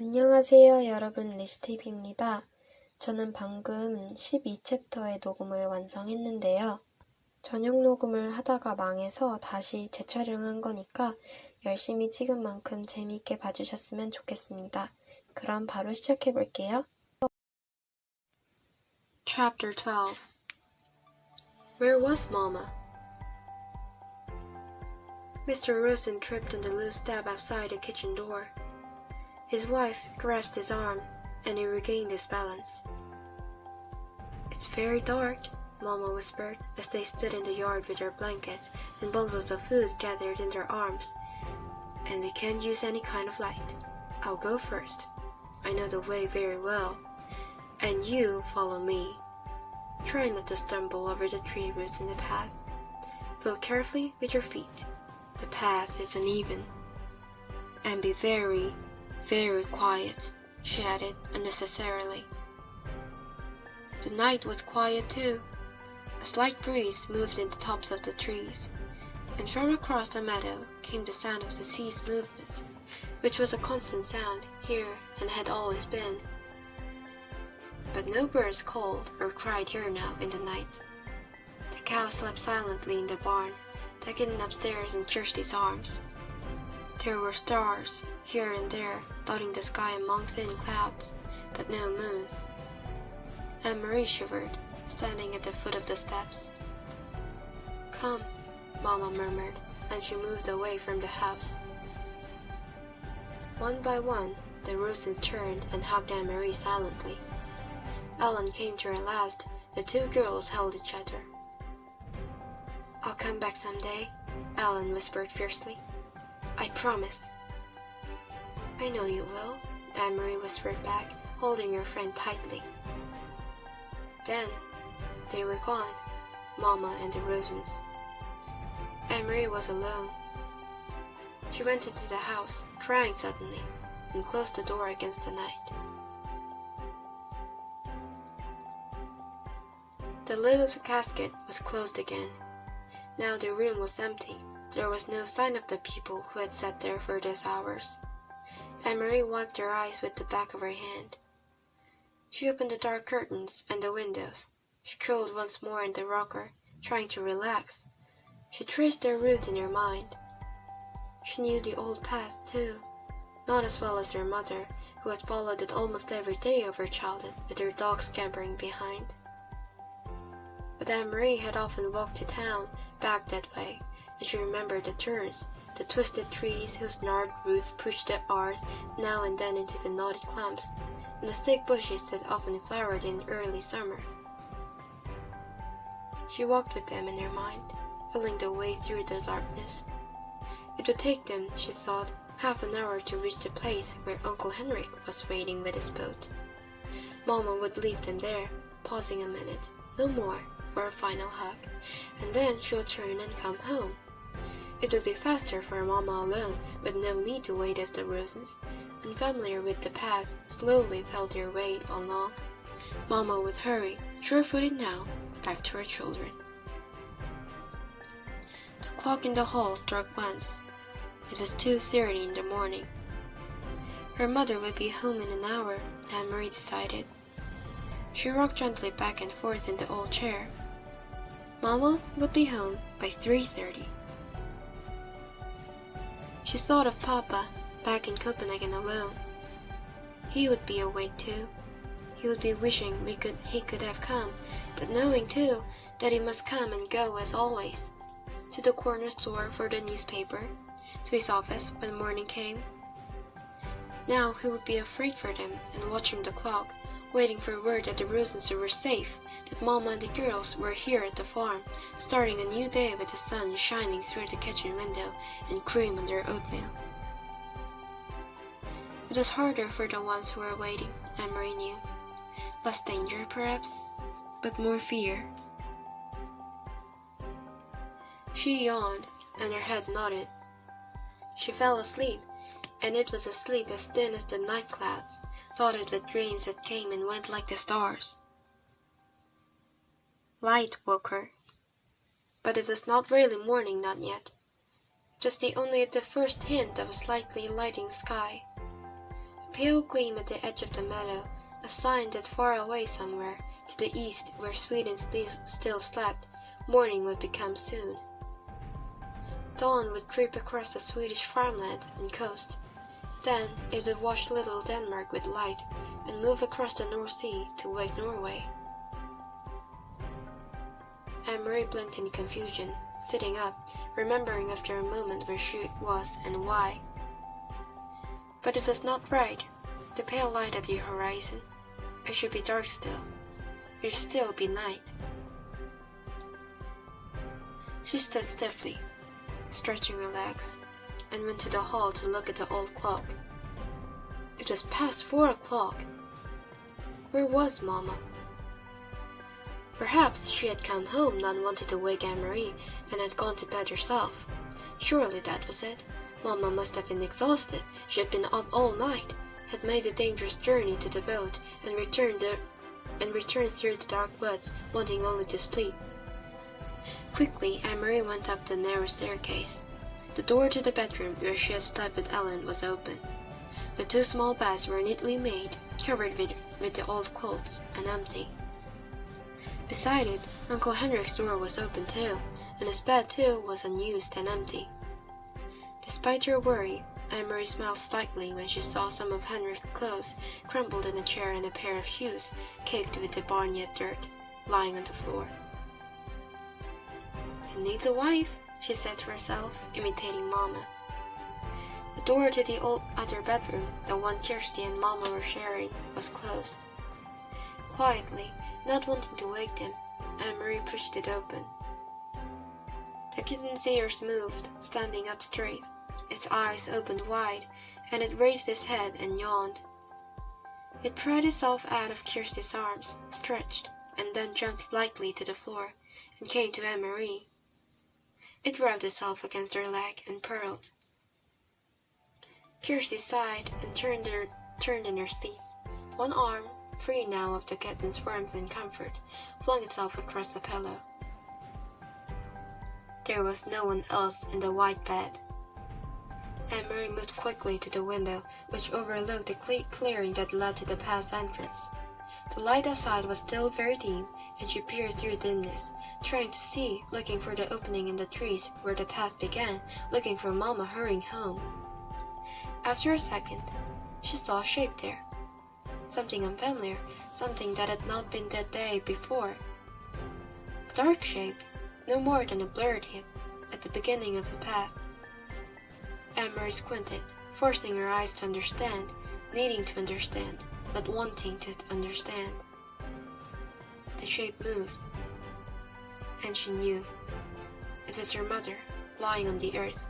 안녕하세요 여러분, 리시TV입니다. 저는 방금 12챕터의 녹음을 완성했는데요. 저녁 녹음을 하다가 망해서 다시 재촬영한 거니까 열심히 찍은 만큼 재미있게 봐주셨으면 좋겠습니다. 그럼 바로 시작해볼게요. Chapter 12 Where was Mama? Mr. Rosen tripped on the loose step outside the kitchen door. His wife grasped his arm, and he regained his balance. "It's very dark," Mama whispered, as they stood in the yard with their blankets and bundles of food gathered in their arms. "And we can't use any kind of light. I'll go first. I know the way very well. And you follow me. Try not to stumble over the tree roots in the path. Feel carefully with your feet. The path is uneven. And be very, very quiet," she added unnecessarily. The night was quiet too. A slight breeze moved in the tops of the trees, and from across the meadow came the sound of the sea's movement, which was a constant sound here and had always been. But no birds called or cried here now in the night. The cow slept silently in the barn, the kitten upstairs in Kirsty's arms. There were stars here and there dotting the sky among thin clouds, but no moon. Anne-Marie shivered, standing at the foot of the steps. "Come," Mama murmured, and she moved away from the house. One by one, the Rosens turned and hugged Anne-Marie silently. Ellen came to her last. The two girls held each other. "I'll come back someday," Ellen whispered fiercely. "I promise." "I know you will," Anne-Marie whispered back, holding her friend tightly. Then they were gone, Mama and the Rosens. Anne-Marie was alone. She went into the house, crying suddenly, and closed the door against the night. The lid of the casket was closed again. Now the room was empty. There was no sign of the people who had sat there for those hours. Anne-Marie wiped her eyes with the back of her hand. She opened the dark curtains and the windows. She curled once more in the rocker, trying to relax. She traced their route in her mind. She knew the old path, too, not as well as her mother, who had followed it almost every day of her childhood with her dog scampering behind. But Anne-Marie had often walked to town back that way, and she remembered the turns, the twisted trees whose gnarled roots pushed the earth now and then into the knotted clumps, and the thick bushes that often flowered in early summer. She walked with them in her mind, feeling the way through the darkness. It would take them, she thought, half an hour to reach the place where Uncle Henrik was waiting with his boat. Mama would leave them there, pausing a minute, no more, for a final hug, and then she would turn and come home. It would be faster for Mama alone, with no need to wait as the Rosens, unfamiliar with the path, slowly felt their way along. Mama would hurry, sure-footed now, back to her children. The clock in the hall struck once. It was 2:30 in the morning. Her mother would be home in an hour, Anne-Marie decided. She rocked gently back and forth in the old chair. Mama would be home by 3:30. She thought of Papa, back in Copenhagen alone. He would be awake too. He would be wishing he could have come, but knowing too that he must come and go as always. To the corner store for the newspaper, to his office when morning came. Now he would be afraid for them and watching the clock, waiting for word that the Rosens were safe, that Mama and the girls were here at the farm, starting a new day with the sun shining through the kitchen window and cream on their oatmeal. It was harder for the ones who were waiting, Anne-Marie knew. Less danger, perhaps, but more fear. She yawned, and her head nodded. She fell asleep, and it was a sleep as thin as the night clouds, dotted with dreams that came and went like the stars. Light woke her, but it was not really morning, not yet. Just only the first hint of a slightly lighting sky. pale gleam at the edge of the meadow, a sign that far away somewhere, to the east where Sweden still slept, morning would become soon. Dawn would creep across the Swedish farmland and coast. Then it would wash little Denmark with light and move across the North Sea to wake Norway. Anne-Marie blinked in confusion, sitting up, remembering after a moment where she was and why. But it was not right. The pale light at the horizon. It should be dark still. It should still be night. She stood stiffly, stretching her legs, and went to the hall to look at the old clock. It was past 4 o'clock. Where was Mama? Perhaps she had come home not wanting to wake Anne-Marie and had gone to bed herself. Surely that was it. Mama must have been exhausted. She had been up all night, had made a dangerous journey to the boat, and returned through the dark woods, wanting only to sleep. Quickly, Anne-Marie went up the narrow staircase. The door to the bedroom where she had slept with Ellen was open. The 2 small beds were neatly made, covered with the old quilts, and empty. Beside it, Uncle Henrik's door was open too, and his bed too was unused and empty. Despite her worry, Anne-Marie smiled slightly when she saw some of Henrik's clothes crumpled in a chair and a pair of shoes, caked with the barnyard dirt, lying on the floor. "He needs a wife," she said to herself, imitating Mama. The door to the old other bedroom, the one Kirsty and Mama were sharing, was closed. Quietly, not wanting to wake them, Anne-Marie pushed it open. The kitten's ears moved, standing up straight. Its eyes opened wide, and it raised its head and yawned. It pried itself out of Kirsty's arms, stretched, and then jumped lightly to the floor, and came to Anne-Marie. It rubbed itself against her leg and purred. Kirsty sighed and turned in her sleep. One arm, free now of the kitten's warmth and comfort, flung itself across the pillow. There was no one else in the white bed. Anne-Marie moved quickly to the window, which overlooked the clearing that led to the path's entrance. The light outside was still very dim, and she peered through dimness, trying to see, looking for the opening in the trees where the path began, looking for Mama hurrying home. After a second, she saw a shape there. Something unfamiliar, something that had not been that day before. A dark shape, no more than a blurred hip, at the beginning of the path. Anne-Marie squinted, forcing her eyes to understand, needing to understand, not wanting to understand. The shape moved, and she knew. It was her mother, lying on the earth.